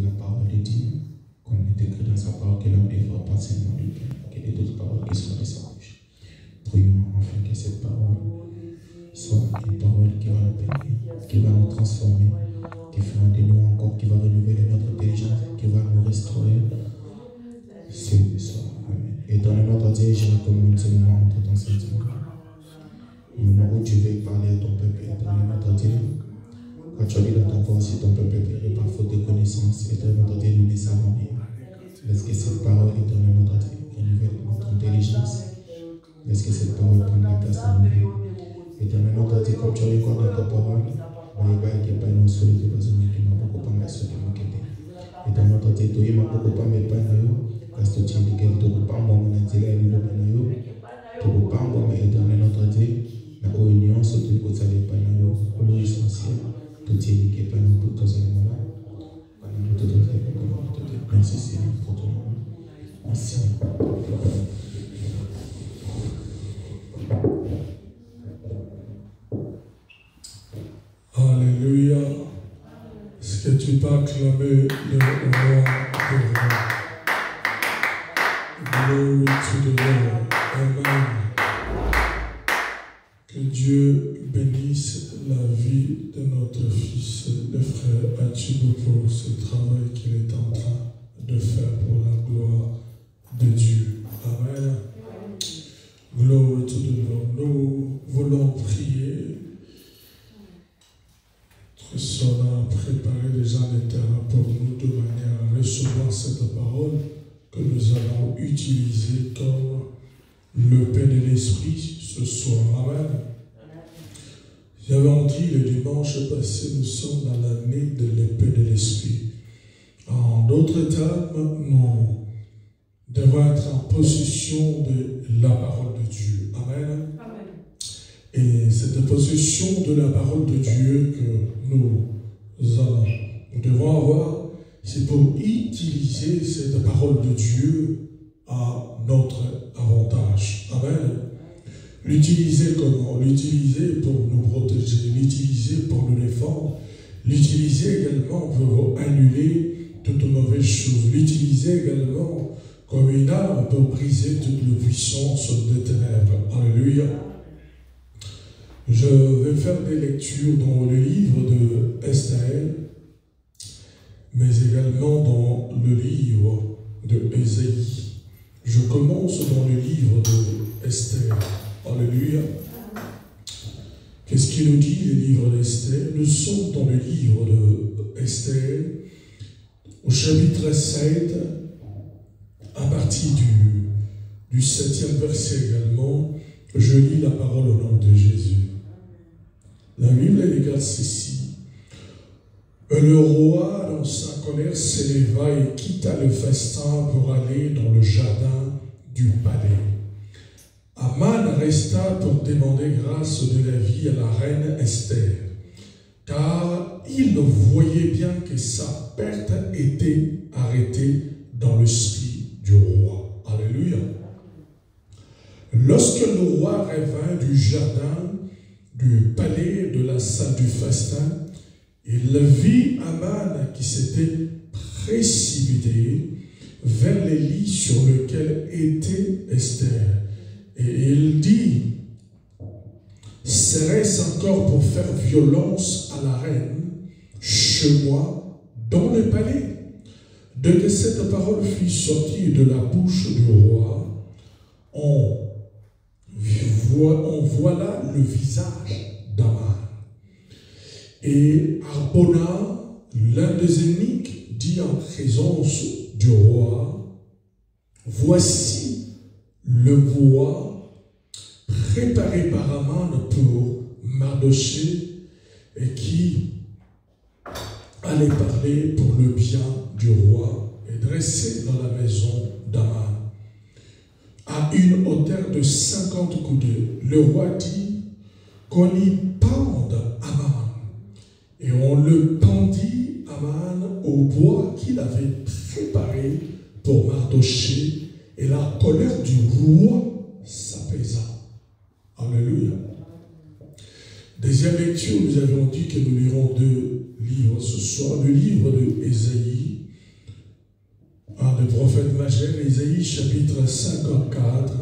de la parole de Dieu, comme il est écrit dans sa parole, que l'homme ne vivra pas seulement du pain, qu'il y ait d'autres paroles qui soient de sa bouche. Prions afin que cette parole soit une parole qui va nous bénir, qui va nous transformer, qui fera de nous encore, qui va renouveler notre intelligence, qui va nous restaurer. Ce soir, Amen. Éternel notre Dieu, je recommande ce moment entre ton sentiment. Le moment où tu veux parler à ton peuple, éternel notre Dieu, quand tu as dit dans ta voix, si ton peuple périt par faute de connaissance, éternel notre Dieu, nous les savons bien. Laisse que cette parole, éternel notre Dieu, renouvelle notre intelligence. Laisse que cette parole prenne la place à nous. Éternel notre Dieu, comme tu as dit encore dans ta parole, il va y avoir une solide besoin qui m'a beaucoup pas mal ce qui m'a quitté. Éternel notre Dieu, tu m'as beaucoup pas mal parce que tu dis que tu ne peux pas m'en dire à l'île de Panayo. Tu ne peux pas m'en dire, éternel notre Dieu, la réunion, surtout que tu as dit Panayo, pour l'essentiel, tout est dit que Panayo pour tous les malades. Panayo pour tous les malades. Merci Seigneur pour ton nom. Merci. Alléluia. Est-ce que tu peux acclamer le roi pour moi? Glory to the Lord. Amen. Que Dieu bénisse la vie de notre fils, le frère Achibou, pour ce travail qu'il est en train de faire pour la gloire de Dieu. Amen. Glory to the Lord. Nous voulons prier. Notre sœur a préparé déjà les terrains pour nous de manière à recevoir cette parole que nous allons utiliser comme le pain de l'esprit ce soir. Amen. J'avais dit le dimanche passé, nous sommes dans l'année de l'épée de l'esprit. En d'autres termes, nous devons être en possession de la parole de Dieu. Amen. Amen. Et cette possession de la parole de Dieu que nous devons avoir, c'est pour utiliser cette parole de Dieu à notre avantage. Amen. L'utiliser comment? L'utiliser pour nous protéger, l'utiliser pour nous défendre, l'utiliser également pour annuler toute mauvaise chose, l'utiliser également comme une arme pour briser toute la puissance des ténèbres. Alléluia. Je vais faire des lectures dans le livre de Esther, mais également dans le livre de Ésaïe. Je commence dans le livre de Esther. Alléluia. Qu'est-ce qu'il nous dit, le livre d'Esther? Nous sommes dans le livre de Esther, au chapitre 7, à partir du 7e verset également. Je lis la parole au nom de Jésus. La Bible regarde ceci. Le roi, dans sa colère, s'éleva et quitta le festin pour aller dans le jardin du palais. Aman resta pour demander grâce de la vie à la reine Esther, car il voyait bien que sa perte était arrêtée dans l'esprit du roi. Alléluia. Lorsque le roi revint du jardin, du palais, de la salle du festin, il vit Aman qui s'était précipité vers les lits sur lesquels était Esther. Et il dit, serait-ce encore pour faire violence à la reine, chez moi, dans le palais? Dès que cette parole fut sortie de la bouche du roi, on voila le visage d'Aman. Et Arbona, l'un des eunuques, dit en présence du roi, voici le bois préparé par Aman pour Mardochée et qui allait parler pour le bien du roi et dressé dans la maison d'Aman à une hauteur de 50 coudées. Le roi dit qu'on y pende Aman. Et on le pendit Aman au bois qu'il avait préparé pour Mardochée, et la colère du roi s'apaisa. Alléluia. Deuxième lecture, nous avons dit que nous lirons deux livres ce soir. Le livre de Ésaïe, prophète majeur, Isaïe chapitre 54.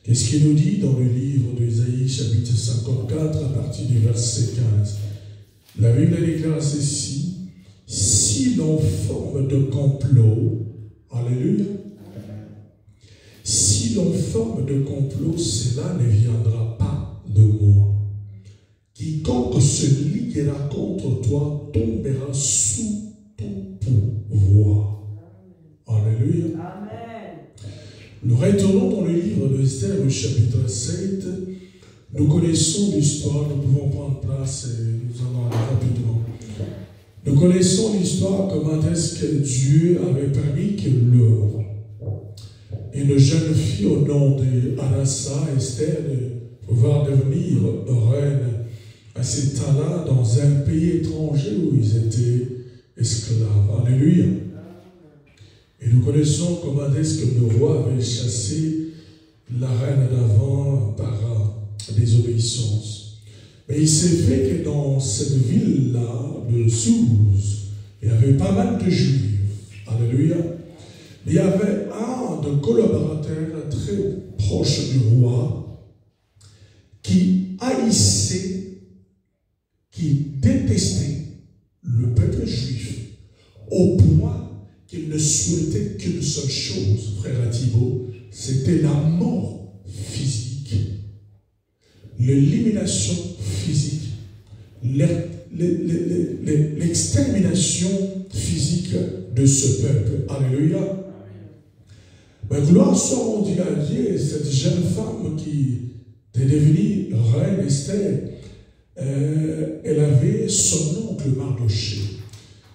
Qu'est-ce qu'il nous dit dans le livre d'Isaïe chapitre 54 à partir du verset 15? La Bible déclare ceci: si l'on forme de complot, alléluia, si l'on forme de complot, cela ne viendra pas de moi. Quiconque se liguera contre toi tombera sous ton pouvoir. Alléluia. Amen. Nous retournons dans le livre de Esther, le chapitre 7. Nous connaissons l'histoire, nous pouvons prendre place et nous allons aller rapidement. Nous connaissons l'histoire, comment est-ce que Dieu avait permis que une jeune fille au nom de Hadassah, Esther, de pouvoir devenir reine à cet temps-là dans un pays étranger où ils étaient esclaves. Alléluia. Et nous connaissons comment est-ce que le roi avait chassé la reine d'avant par désobéissance. Mais il s'est fait que dans cette ville-là, de Sousse, il y avait pas mal de juifs. Alléluia. Mais il y avait un de collaborateurs très proche du roi qui haïssait, qui détestait le peuple juif au point qu'il ne souhaitait qu'une seule chose, frère Thibault, c'était la mort physique, l'élimination physique, l'extermination physique de ce peuple. Alléluia. Mais gloire soit rendue à Dieu, cette jeune femme qui est devenue reine Esther, elle avait son oncle Mardoché.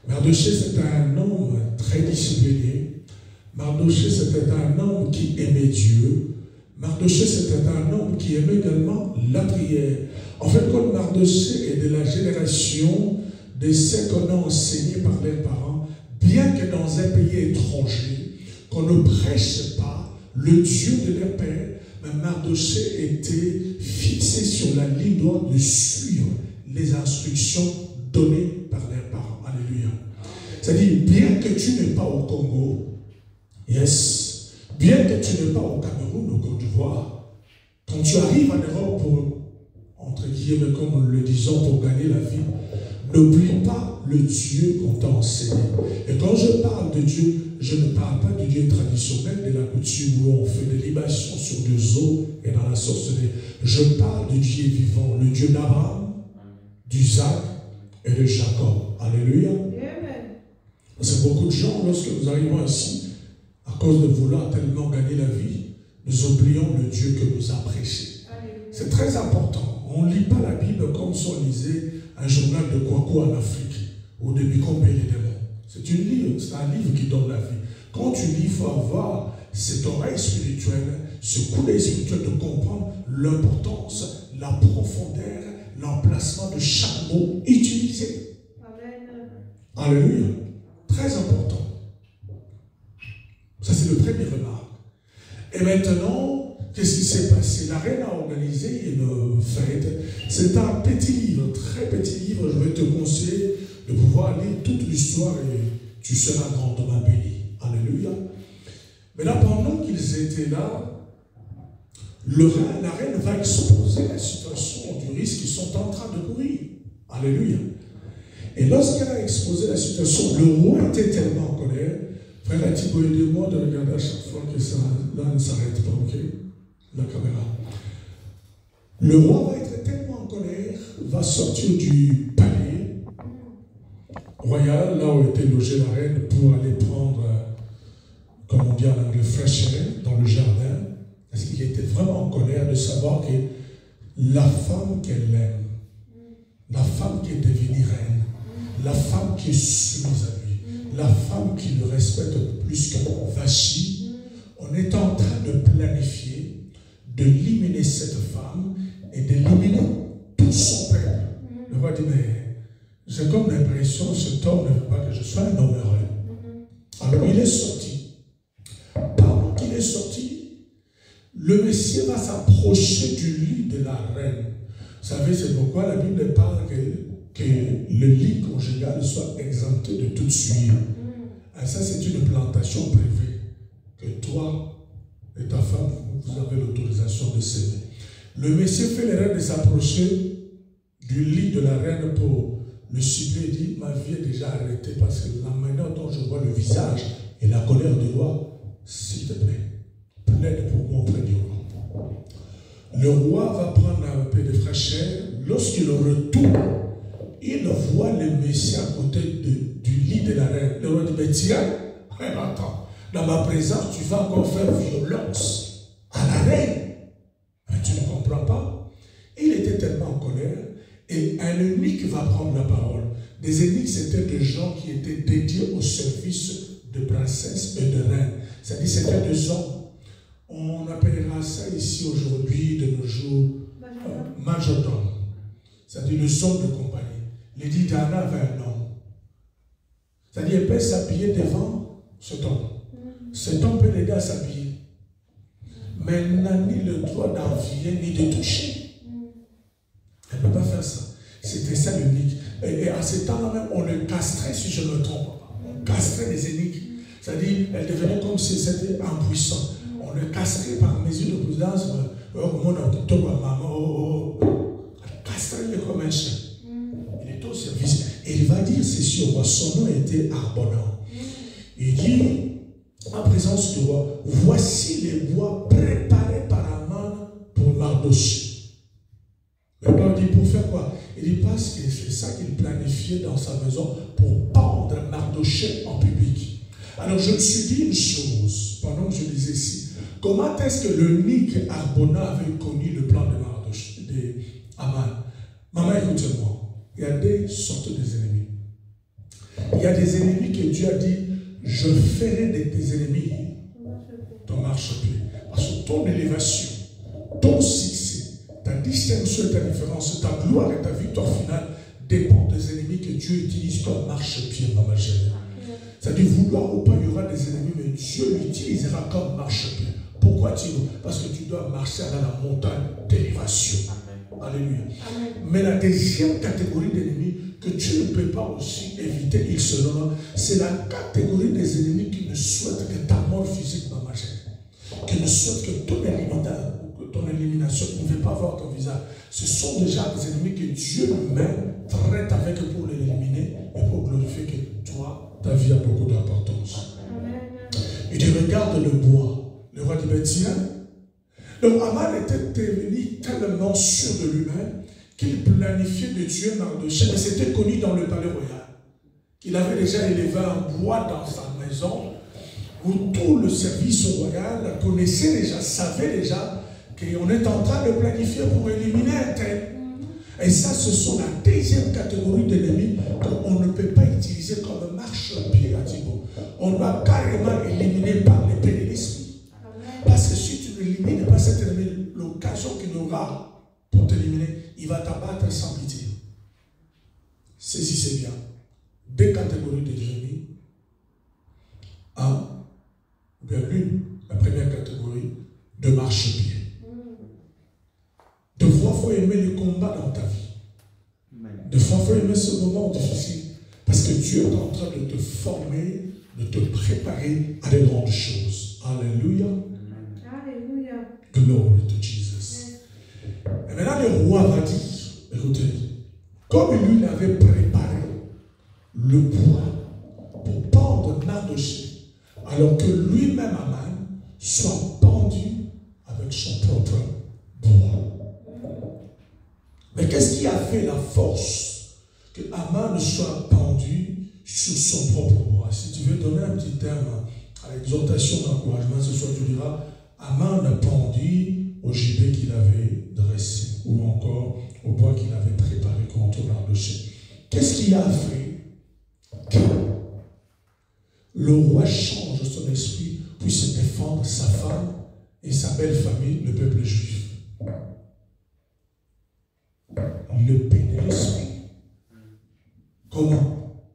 Mardoché, c'était un homme très discipliné. Mardoché, c'était un homme qui aimait Dieu. Mardoché, c'était un homme qui aimait également la prière. En fait, comme Mardoché est de la génération de ceux qu'on a enseignés par leurs parents, bien que dans un pays étranger, qu'on ne prêche pas le Dieu de leur père, mais Mardoché était fixé sur la ligne droite de suivre les instructions données par leurs parents. Alléluia. C'est-à-dire, bien que tu n'es pas au Congo, yes, bien que tu n'es pas au Cameroun, au Côte d'Ivoire, quand tu arrives en Europe pour, entre guillemets, comme nous le disons, pour gagner la vie, n'oublie pas le Dieu qu'on t'a enseigné. Et quand je parle de Dieu, je ne parle pas du Dieu traditionnel de la coutume où on fait des libations sur des eaux et dans la sorcellerie. Je parle du Dieu vivant, le Dieu d'Abraham, d'Isaac et de Jacob. Alléluia. Parce que beaucoup de gens, lorsque nous arrivons ici, à cause de vouloir tellement gagner la vie, nous oublions le Dieu que nous a prêché. C'est très important. On ne lit pas la Bible comme si on lisait un journal de Kwaku en Afrique ou de Bikombe les démons. C'est un livre qui donne la vie. Quand tu lis, il faut avoir cette oreille spirituelle, ce coup d'œil spirituel de comprendre l'importance, la profondeur, l'emplacement de chaque mot utilisé. Amen. Alléluia. Très important. Ça, c'est le premier remarque. Et maintenant, qu'est-ce qui s'est passé? La reine a organisé une fête. C'est un petit livre, très petit livre. Je vais te conseiller de pouvoir lire toute l'histoire et tu seras grandement béni. Alléluia. Mais là, pendant qu'ils étaient là, la reine va exposer la situation du risque qu'ils sont en train de courir. Alléluia. Et lorsqu'elle a exposé la situation, le roi était tellement en colère. Frère Thibault, aidez-moi de regarder à chaque fois que ça là, ne s'arrête pas, ok? La caméra. Le roi va être tellement en colère, va sortir du palais royal, là où était logée la reine, pour aller prendre, comme on dit en anglais, fresh air dans le jardin, parce qu'il était vraiment en colère de savoir que la femme qu'elle aime, la femme qui est devenue reine, la femme qui est soumise à lui, la femme qui le respecte plus qu'un Vachi, on est en train de planifier, d'éliminer cette femme et d'éliminer tout son peuple. Le roi dit, mais j'ai comme l'impression que cet homme ne veut pas que je sois un homme heureux. Alors il est sorti. Pendant qu'il est sorti, le Messie va s'approcher du lit de la reine. Vous savez, c'est pourquoi la Bible parle que le lit conjugal soit exempté de toute suie. Ça, c'est une plantation privée que toi et ta femme, vous avez l'autorisation de s'aimer. Le monsieur fait l'erreur de s'approcher du lit de la reine pour le cibler et dit, ma vie est déjà arrêtée parce que la manière dont je vois le visage et la colère du roi, s'il te plaît, plaide pour moi auprès du roi. Le roi va prendre un peu de fraîcheur. Lorsqu'il retourne, il voit le messie à côté du lit de la reine. Le roi dit, mais tiens, attends, dans ma présence, tu vas encore faire violence à la reine. Mais tu ne comprends pas. Il était tellement en colère. Et un eunuque va prendre la parole. Des eunuques, c'était des gens qui étaient dédiés au service de princesse et de reine. C'est-à-dire, c'était des hommes. On appellera ça ici aujourd'hui, de nos jours, majordome. C'est-à-dire les hommes de compagnie. Lady Diana avait un homme. C'est-à-dire, elle peut s'habiller devant cet homme. Cet homme peut l'aider à s'habiller. Mais elle n'a ni le droit d'envier ni de toucher. Elle ne peut pas faire ça. C'était ça l'unique. Et à ce temps-là même, on le castrait, si je ne me trompe pas. On castrait les uniques. C'est-à-dire, elle devenait comme si c'était impuissant. On le castrait par mesure de prudence. Elle castrait comme un chien. Il est au service. Et il va dire ceci au roi. Son nom était Arbona. Il dit, en présence du roi, voici les bois préparés par Aman pour Mardochée. Le roi dit, pour faire quoi? Il dit, parce que c'est ça qu'il planifiait dans sa maison pour pendre Mardochée en public. Alors je me suis dit une chose, pendant que je disais ici, comment est-ce que l'eunuque Arbona avait connu le plan de Mardochée, d'Aman? Maman, écoutez-moi, il y a des sortes d'ennemis. Il y a des ennemis que Dieu a dit, je ferai de tes ennemis ton marchepied. Parce que ton élévation, ton succès, ta distinction et ta différence, ta gloire et ta victoire finale dépendent des ennemis que Dieu utilise comme marchepied, maman chérie. C'est-à-dire, vouloir ou pas, il y aura des ennemis, mais Dieu l'utilisera comme marchepied. Pourquoi dis-nous? Parce que tu dois marcher à la montagne d'élévation. Alléluia. Amen. Mais la deuxième catégorie d'ennemis que tu ne peux pas aussi éviter, il se nomme, c'est la catégorie des ennemis qui ne souhaitent que ta mort physique, maman chérie. Qui ne souhaitent que ton élimination, qui ne veut pas voir ton visage. Ce sont déjà des ennemis que Dieu lui-même traite avec eux pour l'éliminer et pour glorifier que toi, ta vie a beaucoup d'importance. Et tu regardes le bois. Le roi dit, ben tiens. Donc Aman était devenu tellement sûr de lui-même qu'il planifiait de tuer Mardochée, mais c'était connu dans le palais royal. Il avait déjà élevé un bois dans sa maison où tout le service royal connaissait déjà, savait déjà qu'on est en train de planifier pour éliminer un tel. Et ça, ce sont la deuxième catégorie d'ennemis qu'on ne peut pas utiliser comme marche-pied à Thibaut. On doit carrément éliminer par l'épée de l'esprit. Parce que si tu n'élimines pas cet ennemi, l'occasion qu'il aura pour t'éliminer, il va t'abattre sans pitié. Saisissez bien. Deux catégories d'ennemis. Un, ou bien l'une, la première catégorie, de marche-pied. Deux fois, il faut aimer le combat dans ta vie. Deux fois, il faut aimer ce moment difficile. Parce que Dieu est en train de te former, de te préparer à de grandes choses. Alléluia. Glory to Jesus. Et maintenant, le roi va dire, écoutez, comme lui avait préparé le bois pour pendre Mardochée, alors que lui-même, Aman, soit pendu avec son propre bois. Mais qu'est-ce qui a fait la force que Aman soit pendu sur son propre bois? Si tu veux donner un petit terme à l'exhortation d'encouragement, ce soir tu diras, Aman a pendu au gibet qu'il avait dressé, ou encore au bois qu'il avait préparé contre Mardochée. Qu'est-ce qui a fait que le roi change son esprit, puisse défendre sa femme et sa belle famille, le peuple juif? Le paix de l'esprit. Comment?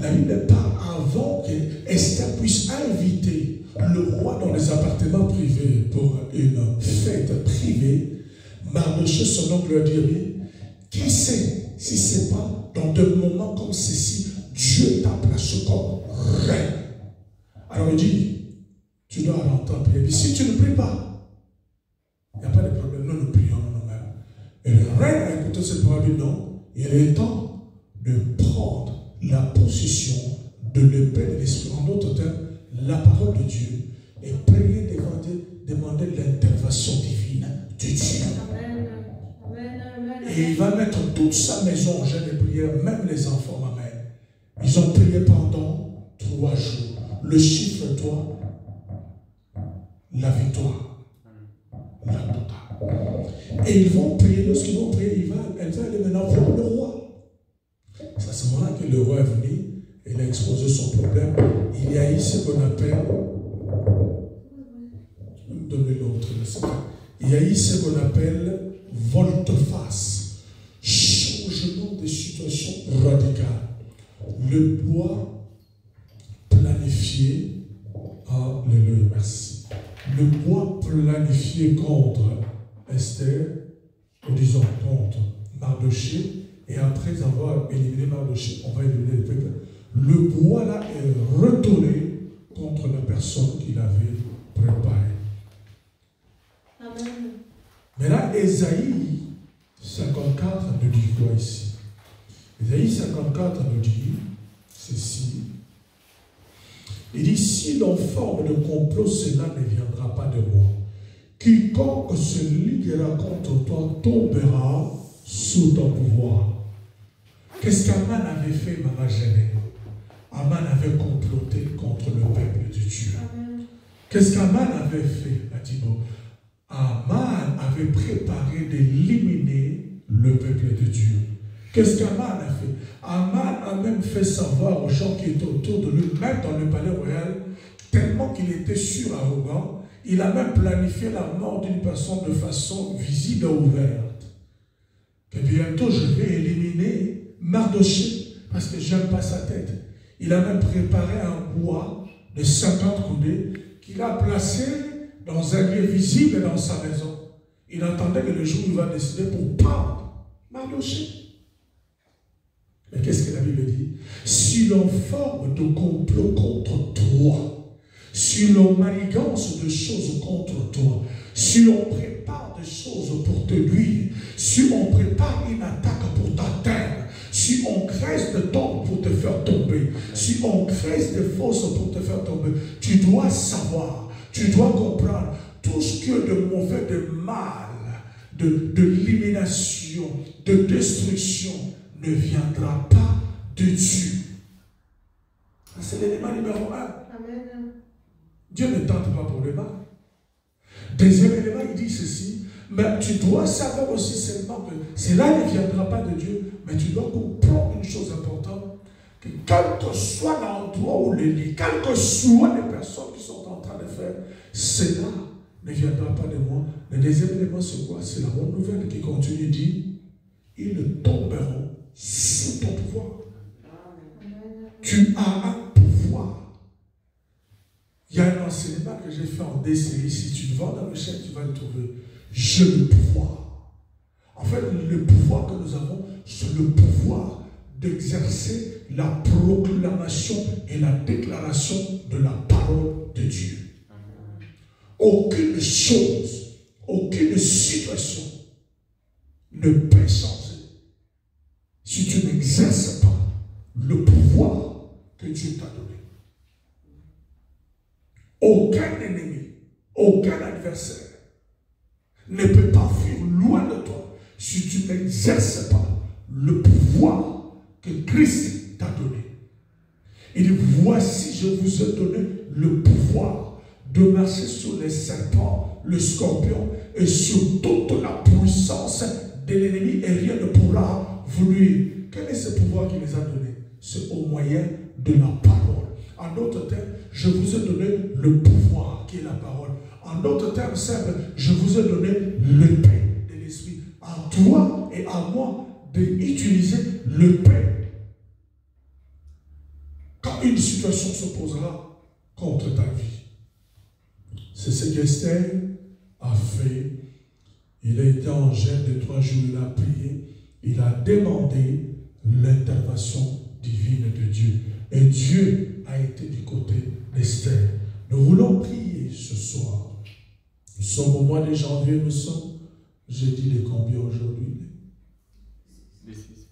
La Bible parle avant que Esther puisse inviter le roi dans les appartements privés pour une fête privée. Mardochée, son oncle, lui a dit, qui sait si ce n'est pas dans des moments comme ceci, Dieu t'a placé comme reine. Alors il dit, tu dois l'entendre prier. Mais si tu ne pries pas, il n'y a pas de problème. Nous prions nous-mêmes. Et le reine a écouté cette parole, dit non, il est temps de prendre la possession de l'épée de l'esprit. En d'autres termes, la parole de Dieu, et prier, demander l'intervention divine de Dieu. Amen. Et il va mettre toute sa maison en jeûne de prière, même les enfants, ma mère. Ils ont prié pendant 3 jours. Le chiffre, toi, la victoire. La totale. Et ils vont prier, lorsqu'ils vont prier, elle va aller maintenant voir le roi. C'est à ce moment-là que le roi est venu, il a exposé son problème. Il y a eu ce qu'on appelle, je vais me donner l'autre, il y a eu ce qu'on appelle volte-face, changement de situation radicale. Le bois planifié, alléluia, merci. Le bois planifié contre Esther, ou disons contre Mardoché, et après avoir éliminé Mardoché, on va éliminer le peuple. Le bois là est retourné contre la personne qui l'avait préparé. Amen. Maintenant, Ésaïe 54 nous dit quoi ici? Ésaïe 54 nous dit ceci. Il dit, si l'on forme de complot, cela ne viendra pas de moi. Quiconque se liguera contre toi tombera sous ton pouvoir. Qu'est-ce qu'Aman avait fait, Maman Gênée? Aman avait comploté contre le peuple de Dieu. Qu'est-ce qu'Aman avait fait, Latino? Aman avait préparé d'éliminer le peuple de Dieu. Qu'est-ce qu'Aman a fait? Aman a même fait savoir aux gens qui étaient autour de lui, même dans le palais royal, tellement qu'il était arrogant, il a même planifié la mort d'une personne de façon visible et ouverte. Et bientôt, je vais éliminer Mardoché, parce que j'aime pas sa tête. Il a même préparé un bois de 50 coudées qu'il a placé dans un lieu visible dans sa maison. Il attendait que le jour où il va décider pour prendre Mardoché. Mais qu'est-ce que la Bible dit? Si l'on forme de complot contre toi, si l'on manigance de choses contre toi, si l'on prépare des choses pour te nuire, si on prépare une attaque pour t'atteindre, si on crée des tombes pour te faire tomber, si on crée des fosses pour te faire tomber, tu dois savoir, tu dois comprendre tout ce que de mauvais, de mal, d'élimination, de destruction ne viendra pas de Dieu. C'est l'élément numéro 1. Amen. Dieu ne tente pas pour le mal. Deuxième élément, il dit ceci, mais tu dois savoir aussi seulement que cela ne viendra pas de Dieu, mais tu dois comprendre une chose importante, que quel que soit l'endroit où le lit, quelles que soient les personnes qui sont en train de faire, cela ne viendra pas de moi. Le deuxième élément, c'est quoi? C'est la bonne nouvelle qui continue, dit, ils tomberont sous ton pouvoir. Amen. Tu as un pouvoir. Il y a un enseignement que j'ai fait en DCI. Si tu vas dans le chef, tu vas le trouver. J'ai le pouvoir. En fait, le pouvoir que nous avons, c'est le pouvoir d'exercer la proclamation et la déclaration de la parole de Dieu. Aucune chose, aucune situation ne peut changer si tu n'exerces pas le pouvoir que Dieu t'a donné. Aucun ennemi, aucun adversaire ne peut pas fuir loin de toi si tu n'exerces pas le pouvoir que Christ t'a donné. Il dit, voici, je vous ai donné le pouvoir de marcher sur les serpents, le scorpion et sur toute la puissance de l'ennemi et rien ne pourra vous nuire. Quel est ce pouvoir qu'il les a donné? C'est au moyen de la parole. En d'autres termes, je vous ai donné le pouvoir qui est la parole. En d'autres termes simples, je vous ai donné l'épée de l'esprit. À toi et à moi d'utiliser l'épée. Quand une situation se posera contre ta vie. C'est ce qu'Esther a fait. Il a été en jeûne de 3 jours, il a prié. Il a demandé l'intervention divine de Dieu. Et Dieu a été du côté d'Esther. Nous voulons prier ce soir. Nous sommes au mois de janvier, nous sommes, j'ai dit les combien aujourd'hui?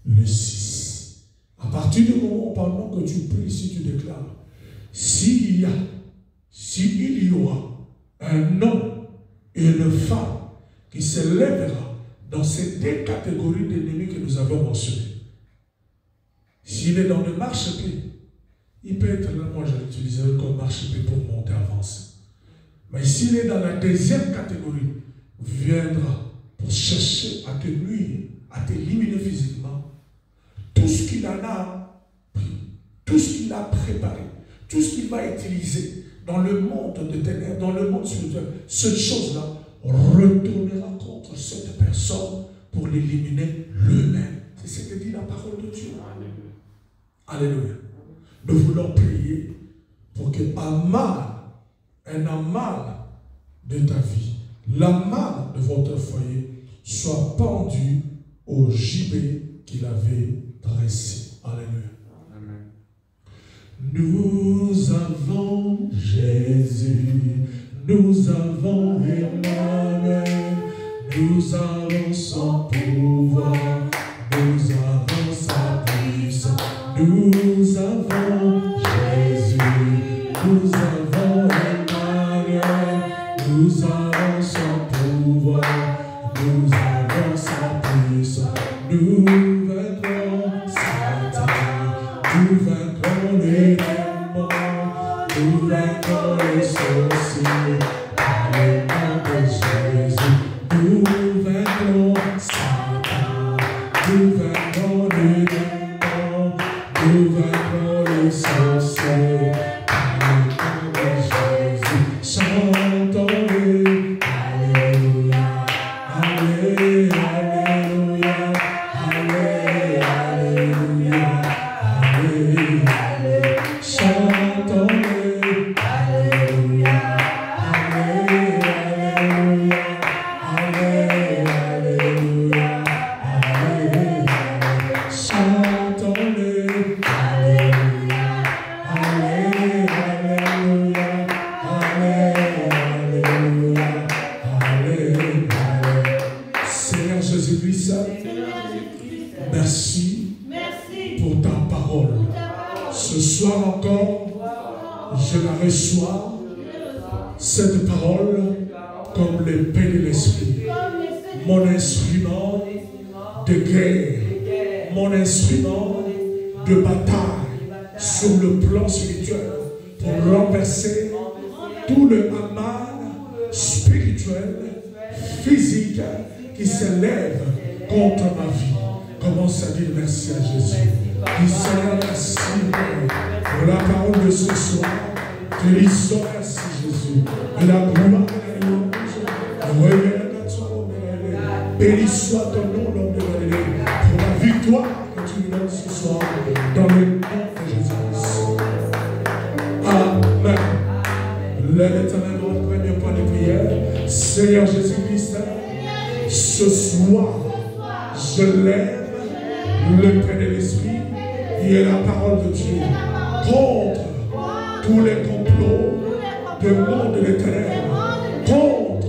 Le 6. À partir du moment pendant que tu pries, si tu déclares, s'il y aura un homme et une femme qui se lèvera dans ces deux catégories d'ennemis que nous avons mentionnées, s'il est dans le marchepied, il peut être là, moi je l'utiliserai comme marchepied pour monter, avancer. Mais s'il est dans la deuxième catégorie, viendra pour chercher à te nuire, à t'éliminer physiquement, tout ce qu'il en a pris, tout ce qu'il a préparé, tout ce qu'il va utiliser dans le monde de ténèbres, dans le monde spirituel, cette chose-là retournera contre cette personne pour l'éliminer lui-même. C'est ce que dit la parole de Dieu. Alléluia. Nous voulons prier pour que un amal de ta vie, l'amal de votre foyer, soit pendu au gibet qu'il avait dressé. Alléluia. Amen. Nous avons Jésus, nous avons Emmanuel, nous avons son pouvoir, nous avons sa puissance, nous avons Jésus, nous avons Emmanuel, nous avons son pouvoir, nous avons sa puissance, nous vaincrons Satan, nous vaincrons les démons, nous vaincrons les sorciers, par le nom de Jésus, nous vaincrons Satan, nous vaincrons les démons, nous vaincrons les sorciers, par le nom de Jésus, chantons-les, alléluia, alléluia, alléluia, alléluia, alléluia, chantons-les, alléluia, alléluia, alléluia, alléluia, chantons-les, alléluia, alléluia, alléluia, alléluia. Seigneur Jésus-Christ, merci pour ta parole. Ce soir encore, je la reçois, cette parole, comme l'épée de l'esprit, mon instrument de guerre, mon instrument de bataille sur le plan spirituel pour renverser tout le amal spirituel, physique qui s'élève contre ma vie. Commence à dire merci à Jésus. Dis Seigneur, merci pour la parole de ce soir. Te disons merci Jésus. Et la gloire et la louange. Béni soit ton nom, l'homme de Galilée, pour la victoire que tu nous donnes ce soir dans le nom de Jésus-Christ. Amen. L'Éternel, notre premier point de prière. Seigneur Jésus-Christ, ce soir, je lève l'épée de l'esprit qui est la parole de Dieu contre tous les complots du monde de ténèbres, contre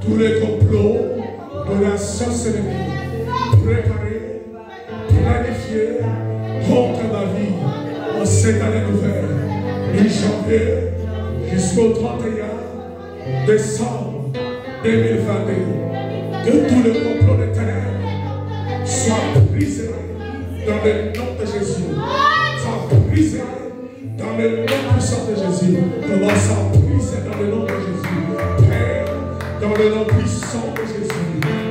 tous les complots de la sorcellerie préparés, planifiés contre ma vie en cette année nouvelle, mi-janvier jusqu'au 31 décembre 2022. Que tous les complots des ténèbres soient brisés dans le nom de Jésus. Soient brisés dans le nom puissant de Jésus. Commence à briser dans le nom de Jésus. Père, dans le nom puissant de Jésus.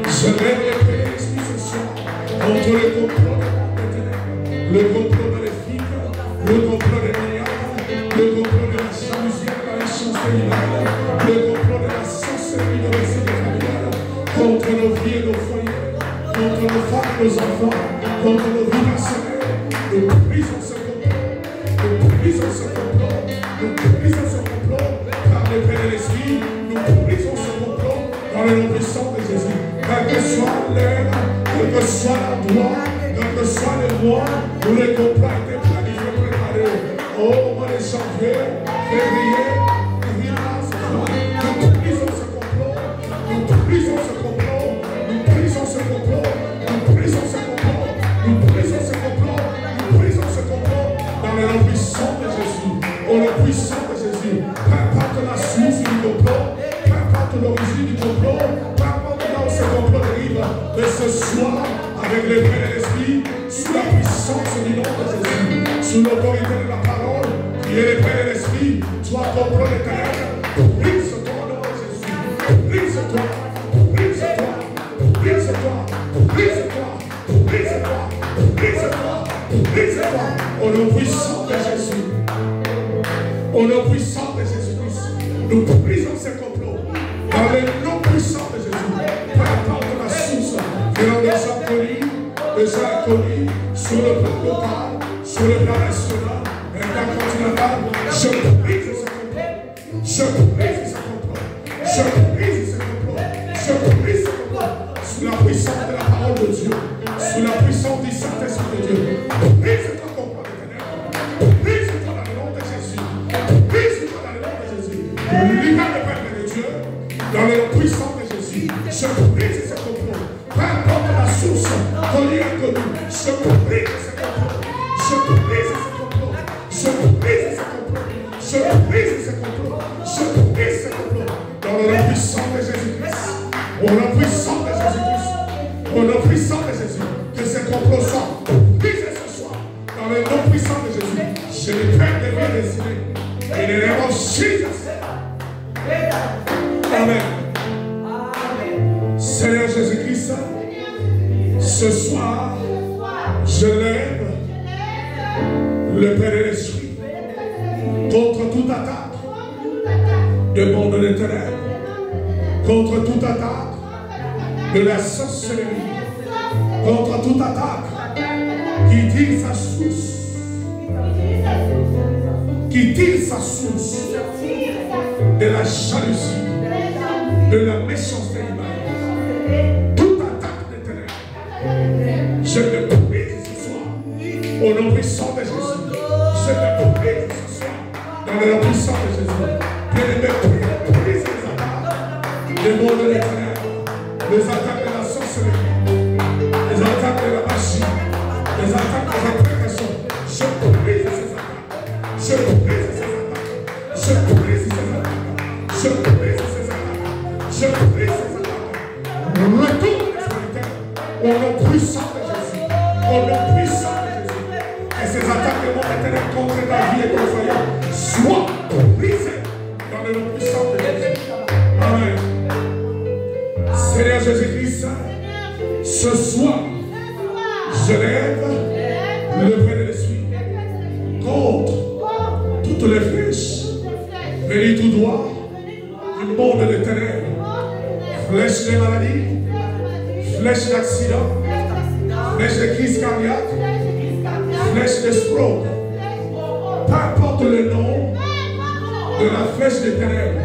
Je lève l'épée de l'esprit ce soir contre le complot des ténèbres, le complot maléfique, le complot des maniaques, le complot de la jalousie, de la méchanceté, le complot de la sorcellerie, de la familiale, contre nos vies et nos foyers, contre nos femmes et nos enfants, contre nos vies personnelles. Nous brisons ce complot, nous brisons ce complot, nous brisons ce complot par l'épée de l'esprit, nous brisons ce complot dans le nom puissant de Jésus. Quel que soit l'heure, quel que soit la droite, que soit le mois où les complats étaient planifiés, préparés. Oh, au mois de janvier, février, mars, nous brisons ce complot, nous brisons ce complot, nous brisons ce complot, nous brisons ce complot, nous brisons ce complot, nous brisons ce complot dans le nom puissant de Jésus. Au nom puissant de Jésus, peu importe la source du complot, peu importe l'origine du complot, peu importe là où ce complot dérive, que ce soit avec l'épée de l'esprit, sous la puissance du nom de Jésus, sous l'autorité de la parole, qui est l'épée de l'esprit, toi complot de ténèbres, brise-toi au nom de Jésus, brise-toi, brise-toi, brise-toi, brise-toi, brise-toi, brise-toi, brise-toi, au nom puissant de Jésus. Au nom puissant de Jésus-Christ, nous brisons ces complots. Dans le nom puissant de Jésus, peu importe la source, venant des inconnus, sur le plan local, sur le plan national, intercontinental, je brise ce complot. Je brise ce complot. Je brise ce complot. Je brise ce complot. Sous la puissance de la parole de Dieu, sous la puissance du Saint-Esprit de Dieu, brise ce complot de ténèbres. Brise-toi dans le nom de Jésus. Brise-toi dans le nom de Jésus. Libère le peuple de Dieu dans le nom puissant de Jésus. Je brise ce complot. Peu importe la source, connue et inconnue, je brise ce complot. Je brise ce complot. Je brise ce complot. Je brise ce complot. Je brise ce complot. Dans le nom puissant de Jésus-Christ. Au nom puissant de Jésus-Christ. Au nom puissant de Jésus. Que ce complot soit brisé ce soir. Dans le nom puissant de Jésus. Je les prends de vie destinée. Et les rêves Jesus. Amen. Seigneur Jésus-Christ, ce soir, je lève le Père de l'Esprit contre toute attaque de monde de ténèbres, contre toute attaque de la sorcellerie, contre toute attaque qui tire sa source, de la jalousie, de la méchanceté humaine, toute attaque des ténèbres, je le brise ce soir, au nom puissant de Jésus, je le brise ce soir, dans le nom puissant de Jésus, bien-aimé, brise les attaques des mondes des ténèbres, les attaques de la sorcellerie, les attaques de la magie, les attaques de la précaution, je brise ces attaques, je brise ces attaques, je brise ces attaques, je brise ces attaques, je brise ces attaques. Retourne l'esprit au nom puissant de Jésus, au nom puissant de Jésus. Et ces attaques de monde éternel contre ta vie et ton foyer soient brisées dans le nom puissant de Jésus. Amen. Seigneur Jésus-Christ, ce soir, je lève le Père de l'Esprit contre toutes les flèches venues tout droit du monde de ténèbres, flèches de maladie, flèches d'accident, flèches de crise cardiaque, flèches de stroke. Peu importe le nom de la flèche des ténèbres,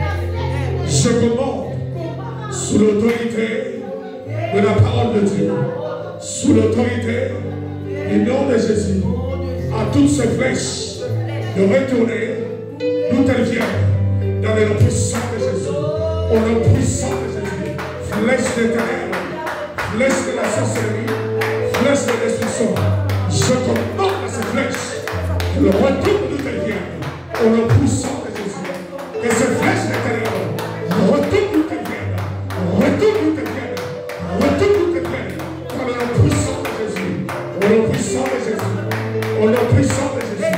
je commande sous l'autorité de la parole de Dieu, sous l'autorité du nom de Jésus, à toutes ces flèches de retourner d'où elles viennent, dans le nom puissant de Jésus, au nom puissant de Jésus, flèches de ténèbres, flèches de la sorcellerie, flèches de destruction. Je commande à ces flèches qu'elles retournent d'où elles viennent, au nom puissant de Jésus, que ces flèches de ténèbres retournent d'où elles viennent, retournent d'où elles viennent, retournent d'où elles viennent, dans le nom puissant de Jésus, au nom puissant de Jésus, au nom puissant de Jésus,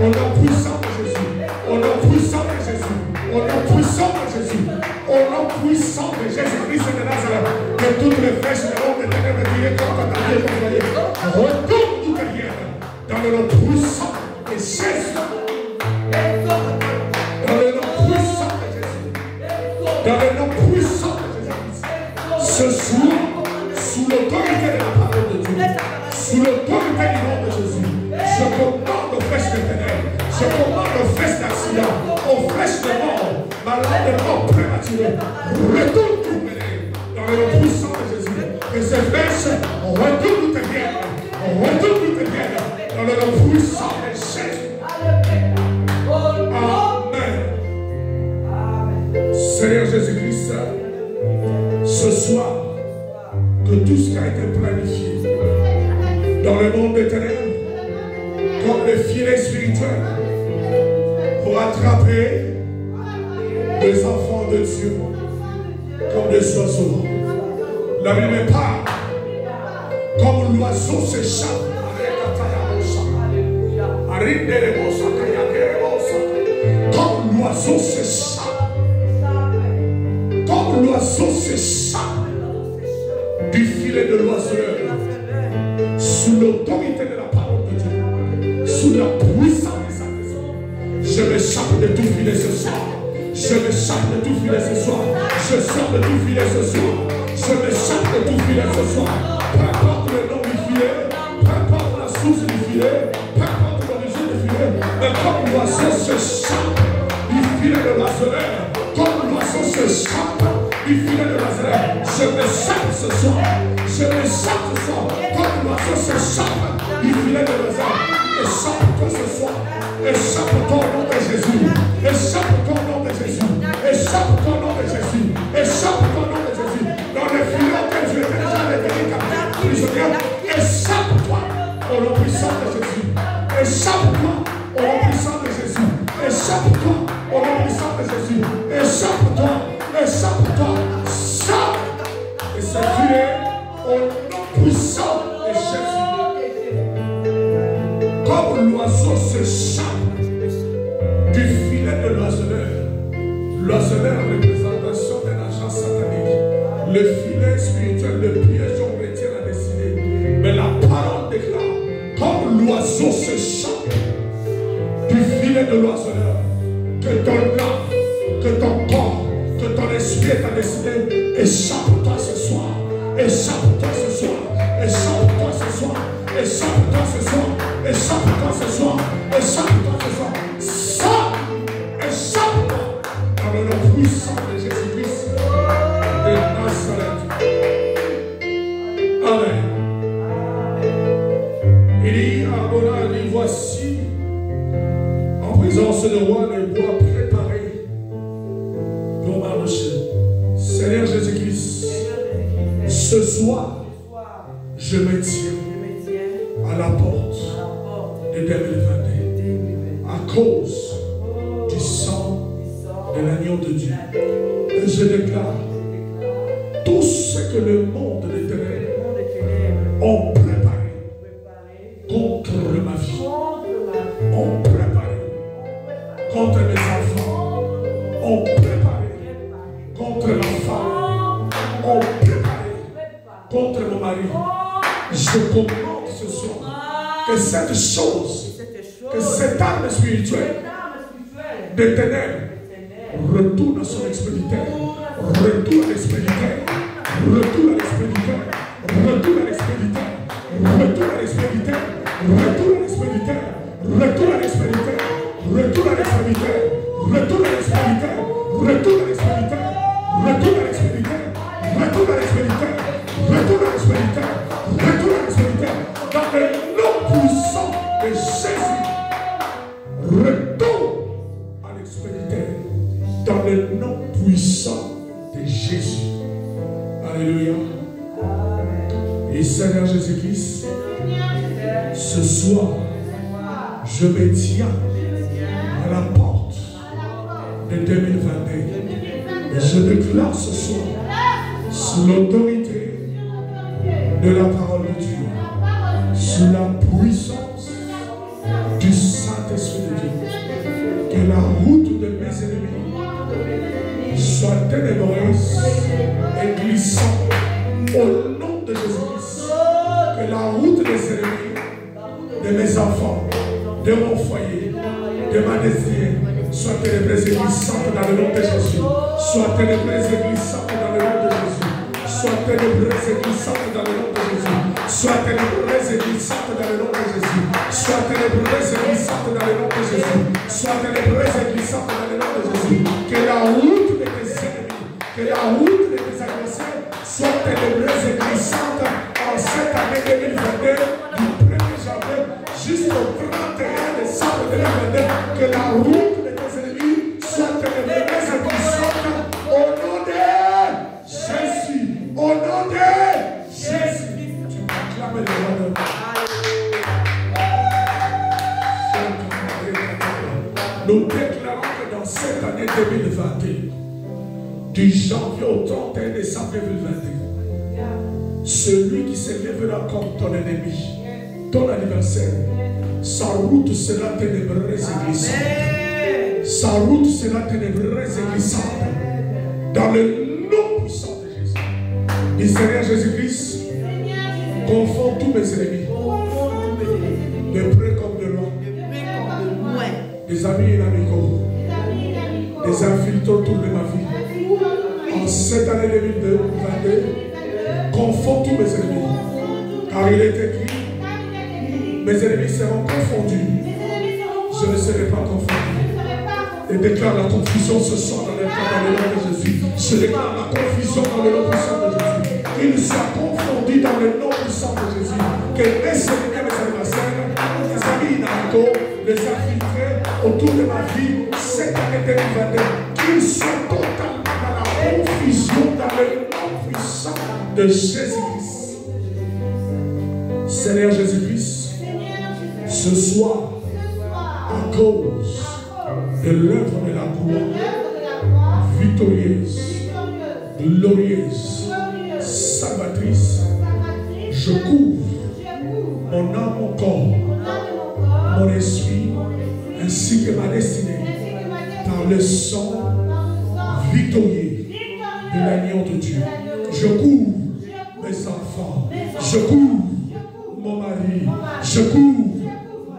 au nom puissant de Jésus, au nom puissant de Jésus, au nom puissant de Jésus, au nom puissant de Jésus-Christ de Nazareth, que toutes les flèches de l'homme de ténèbres tirées contre ta vie et ton foyer retournent d'où elles viennent, dans le nom puissant de Jésus, dans le nom puissant de Jésus, dans le nom puissant de Jésus-Christ. Ce soir, sous l'autorité de la parole de Dieu, sous l'autorité du nom de Jésus, je commande aux flèches de ténèbres, je commande aux flèches d'accident, aux flèches de mort, malades de mort prématurée, retourne tout mener dans le nom puissant de Jésus. Que ces flèches retournent d'où elles viennent, Seigneur Jésus-Christ, ce soir, que tout ce qui a été planifié dans le monde des ténèbres, comme le filet spirituel, pour attraper les enfants de Dieu comme des oiseaux. La Bible parle comme l'oiseau s'échappe. Comme l'oiseau s'échappe. Comme l'oiseau s'échappe du filet de l'oiseleur, sous l'autorité de la parole de Dieu, sous la puissance de sa maison. Je m'échappe de tout filet ce soir. Je m'échappe de tout filet ce soir. Je sors de tout filet ce soir. Je m'échappe de tout filet ce soir. Peu importe le nom du filet, peu importe la source du filet, peu importe l'origine du filet, mais comme l'oiseau s'échappe du filet de l'oiseleur, comme l'oiseau s'échappe du filet de l'oiseleur, je m'échappe ce soir. Je m'échappe ce soir. Comme l'oiseau s'échappe du filet de l'oiseleur, échappe-toi ce soir. Échappe-toi au nom de Jésus. Échappe-toi au nom de Jésus. Échappe-toi au nom de Jésus. Échappe-toi au nom de Jésus. Dans le filet que Dieu était déjà détenu captif, prisonnier, échappe-toi au nom puissant de Jésus. Échappe-toi au nom puissant de Jésus. Échappe-toi au nom puissant de Jésus. Échappe-toi. Échappe-toi. Chape. Et c'est filet au nom puissant de Jésus. Comme l'oiseau s'échappe du filet de l'oiseleur. L'oiseleur, représentation d'un agent satanique. Le filet spirituel, le piège, on retient la destinée. Mais la parole déclare, comme l'oiseau s'échappe du filet de l'oiseleur, que ton âme, que ton corps, que ton esprit est ta destinée, échappe-toi ce soir. Échappe-toi ce soir. Échappe-toi ce soir. Échappe-toi ce soir. Échappe-toi ce soir. Échappe-toi ce soir. Sors. Échappe-toi dans le nom puissant de Jésus-Christ de Nazareth. Amen. Il dit à Bonani, voici en présence de roi le bois préparé pour marcher. Seigneur Jésus-Christ, ce soir, je me tiens à la porte de 2022 à cause du sang de l'agneau de Dieu. Et je déclare tout ce que le monde des ténèbres ont préparé contre ma vie, ont préparé contre mes enfants, ont préparé contre ma femme, ont préparé contre mon mari. Je commande ce soir que cette chose, que cette arme spirituelle des ténèbres retourne à son expéditeur, retourne à l'expéditeur, retourne à l'expéditeur, retourne à l'expéditeur, retourne à l'expéditeur, retourne à l'expéditeur, retourne à l'expéditeur, retourne à l'expéditeur, retourne à l'expéditeur, retourne à l'expéditeur, retourne à l'expéditeur, retourne à l'expéditeur, retourne à l'expéditeur, retourne à l'expéditeur, dans le nom puissant de Jésus, retourne à l'expéditeur, dans le nom puissant de Jésus. Alléluia. Et Seigneur Jésus-Christ, ce soir, je me tiens à la porte de 2022. Et je déclare ce soir, sous l'autorité de la parole de Dieu, sous la puissance du Saint-Esprit de Dieu, que la route de mes ennemis soit ténébreuse et glissante au nom de Jésus-Christ. Que la route des ennemis de mes enfants, de mon foyer, de ma destinée soit ténébreuse et glissante dans le nom de Jésus. Soit ténébreuse et glissante dans le nom de Jésus. Soit ténébreuse et glissante dans le nom de Jésus. Soit ténébreuse et glissante dans le nom de Jésus. Soit ténébreuse et glissante dans le nom de Jésus. Soit ténébreuse et glissante dans le nom de Jésus. Que la route de tes ennemis, que la route de tes adversaires soit ténébreuse et glissante en cette année 2022, du 1er janvier jusqu'au 31 décembre 2022. Que la route de tes ennemis soit ténébreuse et glissante au Nous déclarons que dans cette année 2021, du janvier au 31 décembre 2021, celui qui se lèvera contre ton ennemi, ton anniversaire, sa route sera ténébreuse et glissante. Sa route sera ténébreuse et glissante. Dans le nom puissant de Jésus. Et Seigneur Jésus-Christ, confond tous mes ennemis, de près comme de loin, des amis et amicaux, des infiltrés autour de ma vie. En cette année 2022, confond tous mes ennemis, car il est écrit, mes ennemis seront confondus, je ne serai pas confondu. Et déclare la confusion ce soir dans le nom de Jésus. Je déclare la confusion dans le nom puissant de Jésus. Qu'il soit confondu dans le nom puissant de Jésus. Que mes ennemis, mes adversaires, les amis inamicaux, les infiltrés autour de ma vie, cette année 2022, qu'ils soient totalement dans la confusion dans le nom puissant de Jésus-Christ. Seigneur Jésus-Christ, ce soir, à cause de l'œuvre de la gloire, victorieuse, glorieuse, salvatrice, je couvre mon âme, mon corps, mon esprit, ainsi que ma destinée, par le sang victorieux de l'agneau de Dieu. Je couvre mes enfants, je couvre mon mari, je couvre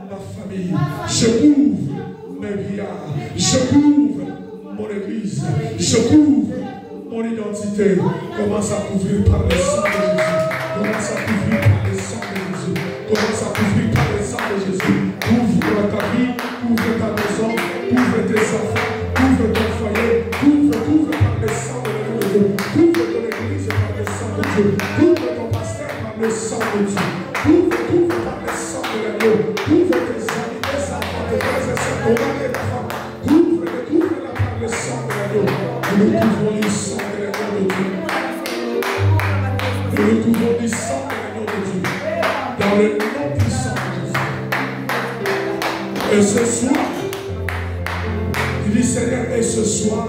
ma famille, je couvre mes billards, je couvre mon église, je couvre mon identité. Commence à couvrir par le sang de Jésus. Commence à couvrir par le sang de Jésus. Commence à couvrir par le sang de Jésus. Couvre ta vie, couvre ta maison, couvre tes enfants, couvre ton foyer, couvre par le sang de Dieu. Couvre ton église par le sang de Dieu. Couvre ton pasteur par le sang de Dieu. Couvre par le sang de l'agneau. Couvre tes amis, tes enfants, tes frères et sœurs, ton mari et ta femme. Couvre-la par le sang de l'agneau. Nous couvrons du sang de l'agneau de Dieu. Nous couvrons du sang de l'agneau de Dieu. Dans le nom puissant de Jésus. Et ce soir, il dit Seigneur, et ce soir,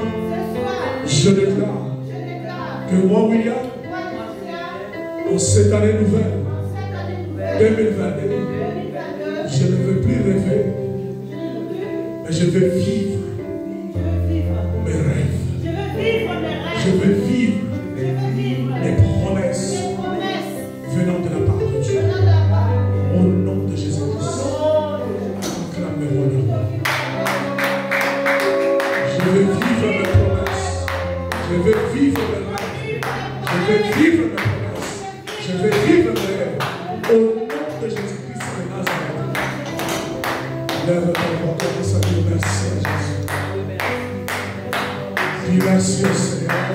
je déclare que moi, William, en cette année nouvelle, 2022, je ne veux plus rêver, mais je veux vivre mes rêves. Je veux vivre mes promesses venant de la part de Dieu. Au nom de Jésus-Christ. Acclamez-moi le roi. Je veux vivre mes promesses. Je veux vivre mes rêves. Je veux vivre mes promesses. Je veux vivre mes rêves. Au nom de Jésus-Christ de Nazareth. Lève ton voix, commence à dire merci à Jésus. Dis merci au Seigneur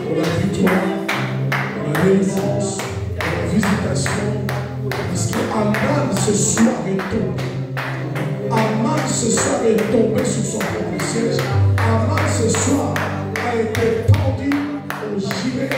pour la victoire, pour la délivrance, pour la visitation. Parce qu'Aman ce soir est tombé. Aman ce soir est tombé sur son propre siège. Aman ce soir a été pendu au gilet